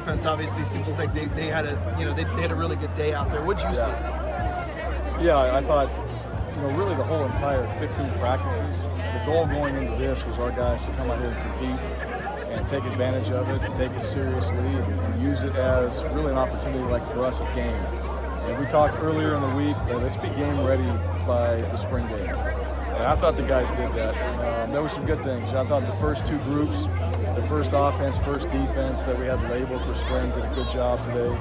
offense obviously seems like they had a really good day out there. What'd you see? Yeah, I thought, really the whole entire 15 practices, the goal going into this was our guys to come out here and compete and take advantage of it and take it seriously and use it as really an opportunity like for us a game. And we talked earlier in the week, let's be game ready by the spring game. And I thought the guys did that. There were some good things. I thought the first two groups, the first offense, first defense that we had labeled for spring did a good job today.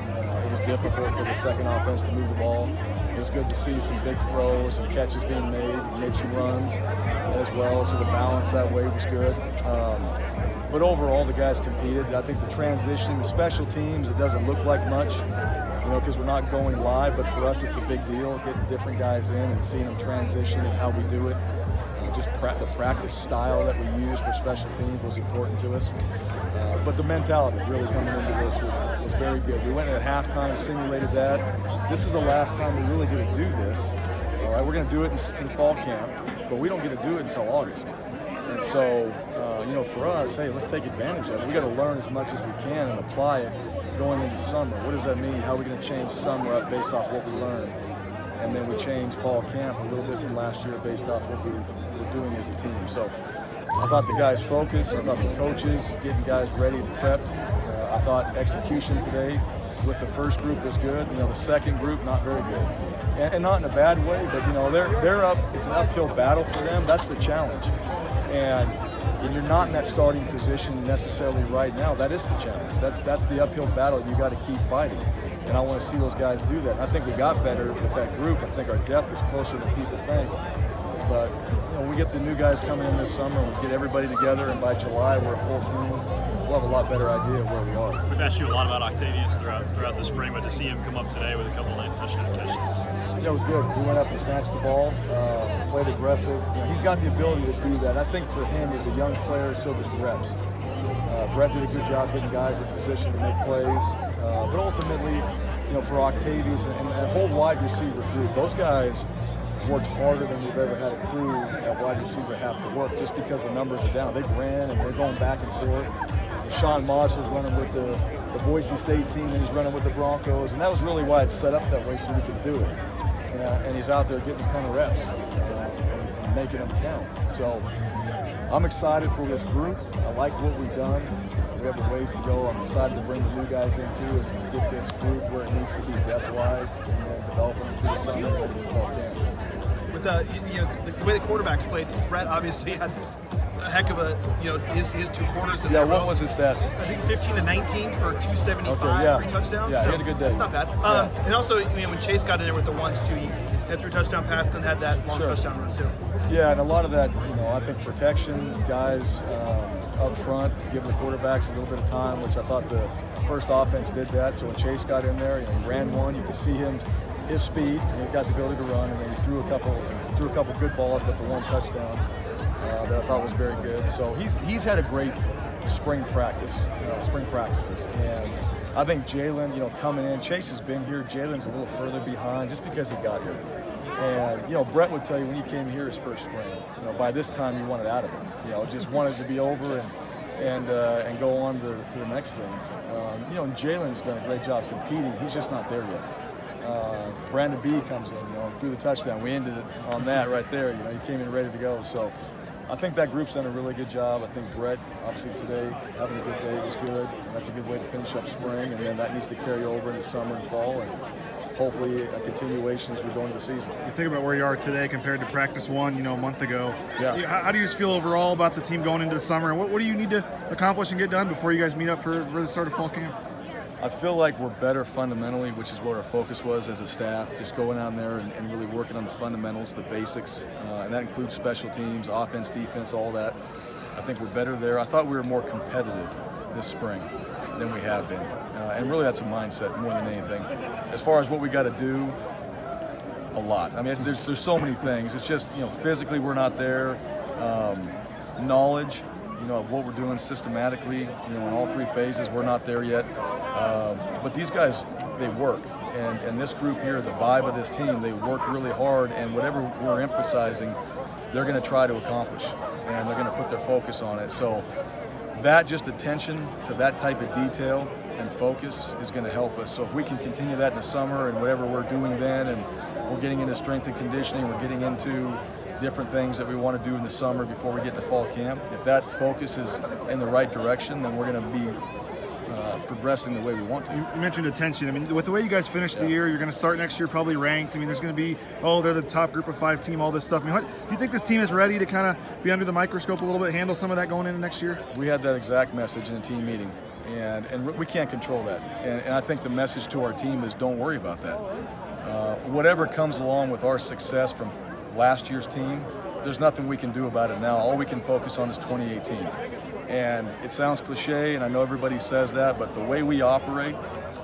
It was difficult for the second offense to move the ball. It was good to see some big throws and catches being made some runs as well, so the balance that way was good. But overall, the guys competed. I think the transition, the special teams, it doesn't look like much, because we're not going live, but for us it's a big deal, getting different guys in and seeing them transition and how we do it. Just the practice style that we use for special teams was important to us. But the mentality really coming into this was very good. We went at halftime, simulated that. This is the last time we really get to do this. All right, we're going to do it in fall camp, but we don't get to do it until August. And so, for us, hey, let's take advantage of it. We got to learn as much as we can and apply it going into summer. What does that mean? How are we going to change summer up based off what we learned? And then we changed fall camp a little bit from last year based off what we were doing as a team. So I thought the guys focused. I thought the coaches getting guys ready and prepped. I thought execution today with the first group was good. The second group not very good, and not in a bad way. But they're up. It's an uphill battle for them. That's the challenge. And you're not in that starting position necessarily right now. That is the challenge. That's the uphill battle you got to keep fighting. And I want to see those guys do that. I think we got better with that group. I think our depth is closer than people think. But we get the new guys coming in this summer, we get everybody together, and by July we're a full team. We'll have a lot better idea of where we are. We've asked you a lot about Octavius throughout the spring, but to see him come up today with a couple of nice touchdown catches. Yeah, it was good. We went up and snatched the ball, played aggressive. He's got the ability to do that. I think for him as a young player, so just reps. Brett did a good job getting guys in position to make plays. But ultimately, for Octavius and that whole wide receiver group, those guys worked harder than we've ever had a crew at wide receiver have to work just because the numbers are down. They've ran and they're going back and forth. And Sean Moss was running with the Boise State team and he's running with the Broncos, and that was really why it's set up that way so we could do it. And he's out there getting 10 reps and making them count. So I'm excited for this group. I like what we've done. We have a ways to go. I'm excited to bring the new guys into it and get this group where it needs to be depth-wise and then develop them through the summer and the fall camp. With the way the quarterbacks played, Brett obviously had a heck of a his two quarters. Yeah, what was his stats? I think 15 to 19 for 275, okay, yeah. 3 touchdowns. Yeah, so he had a good day. That's not bad. And also, when Chase got in there with the ones too, he had 3 touchdown pass, then had that long touchdown run too. Yeah, and a lot of that, I think protection, guys up front, giving the quarterbacks a little bit of time, which I thought the first offense did that. So when Chase got in there, he ran one, you could see his speed, and he got the ability to run, and then he threw a couple good balls, but the one touchdown that I thought was very good. So he's had a great spring practices, and I think Jalen, coming in, Chase has been here. Jalen's a little further behind just because he got here. And Brett would tell you when he came here his first spring, by this time he wanted out of it. Just wanted to be over and go on to the next thing. And Jalen's done a great job competing. He's just not there yet. Brandon B comes in, threw the touchdown. We ended it on that right there. He came in ready to go. So I think that group's done a really good job. I think Brett, obviously today, having a good day was good. And that's a good way to finish up spring, and then that needs to carry over into summer and fall, and hopefully a continuation as we go into the season. You think about where you are today compared to practice one, a month ago. Yeah. How do you feel overall about the team going into the summer? And what do you need to accomplish and get done before you guys meet up for the start of fall camp? I feel like we're better fundamentally, which is what our focus was as a staff, just going out there and really working on the fundamentals, the basics, and that includes special teams, offense, defense, all that. I think we're better there. I thought we were more competitive this spring than we have been, and really that's a mindset more than anything. As far as what we got to do, a lot. I mean, there's so many things. It's just, physically we're not there. Knowledge, of what we're doing systematically, in all 3 phases, we're not there yet. But these guys, they work. And this group here, the vibe of this team, they work really hard, and whatever we're emphasizing, they're going to try to accomplish, and they're going to put their focus on it. So that just attention to that type of detail and focus is going to help us. So if we can continue that in the summer and whatever we're doing then, and we're getting into strength and conditioning, we're getting into different things that we want to do in the summer before we get to fall camp, if that focus is in the right direction, then we're going to be progressing the way we want to. You mentioned attention. I mean, with the way you guys finished the year, you're going to start next year probably ranked. I mean, there's going to be, they're the top group of 5 team, all this stuff. I mean, do you think this team is ready to kind of be under the microscope a little bit, handle some of that going into next year? We had that exact message in a team meeting, and we can't control that. And I think the message to our team is don't worry about that. Whatever comes along with our success from last year's team, there's nothing we can do about it now. All we can focus on is 2018. And it sounds cliche, and I know everybody says that, but the way we operate,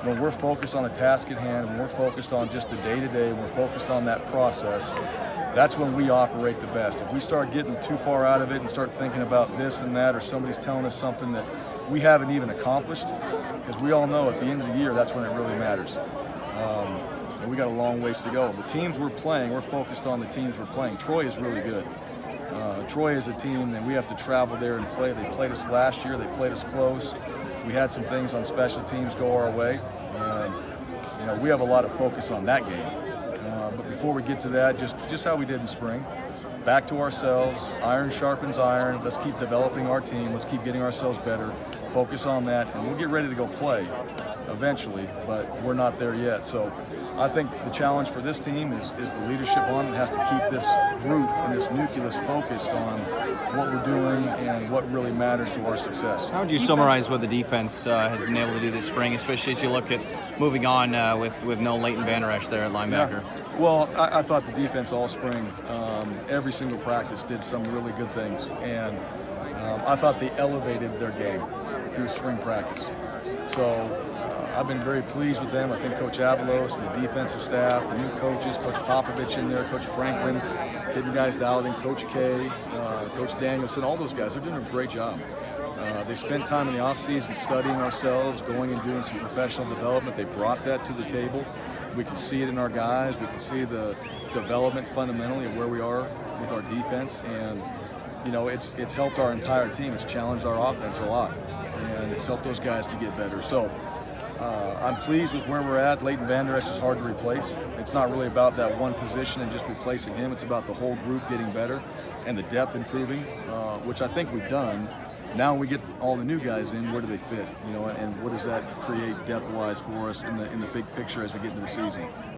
when we're focused on the task at hand, when we're focused on just the day-to-day, when we're focused on that process, that's when we operate the best. If we start getting too far out of it and start thinking about this and that, or somebody's telling us something that we haven't even accomplished, because we all know at the end of the year, that's when it really matters. And we got a long ways to go. The teams we're playing, we're focused on the teams we're playing. Troy is really good. Troy is a team that we have to travel there and play. They played us last year. They played us close. We had some things on special teams go our way. We have a lot of focus on that game. But before we get to that, just how we did in spring, back to ourselves. Iron sharpens iron. Let's keep developing our team. Let's keep getting ourselves better. Focus on that, and we'll get ready to go play eventually, but we're not there yet. So I think the challenge for this team is the leadership on it has to keep this group and this nucleus focused on what we're doing and what really matters to our success. How would you summarize what the defense has been able to do this spring, especially as you look at moving on with no Leighton Vander Esch there at linebacker? Yeah. Well, I thought the defense all spring, every single practice did some really good things, and I thought they elevated their game through spring practice. So I've been very pleased with them. I think Coach Avalos, the defensive staff, the new coaches, Coach Popovich in there, Coach Franklin, getting guys dialed in, Coach K, Coach Danielson, all those guys, they're doing a great job. They spent time in the offseason studying ourselves, going and doing some professional development. They brought that to the table. We can see it in our guys. We can see the development fundamentally of where we are with our defense. And, it's helped our entire team. It's challenged our offense a lot. And it's helped those guys to get better. So I'm pleased with where we're at. Leighton Vander Esch is hard to replace. It's not really about that one position and just replacing him. It's about the whole group getting better and the depth improving, which I think we've done. Now when we get all the new guys in, where do they fit? And what does that create depth-wise for us in the big picture as we get into the season?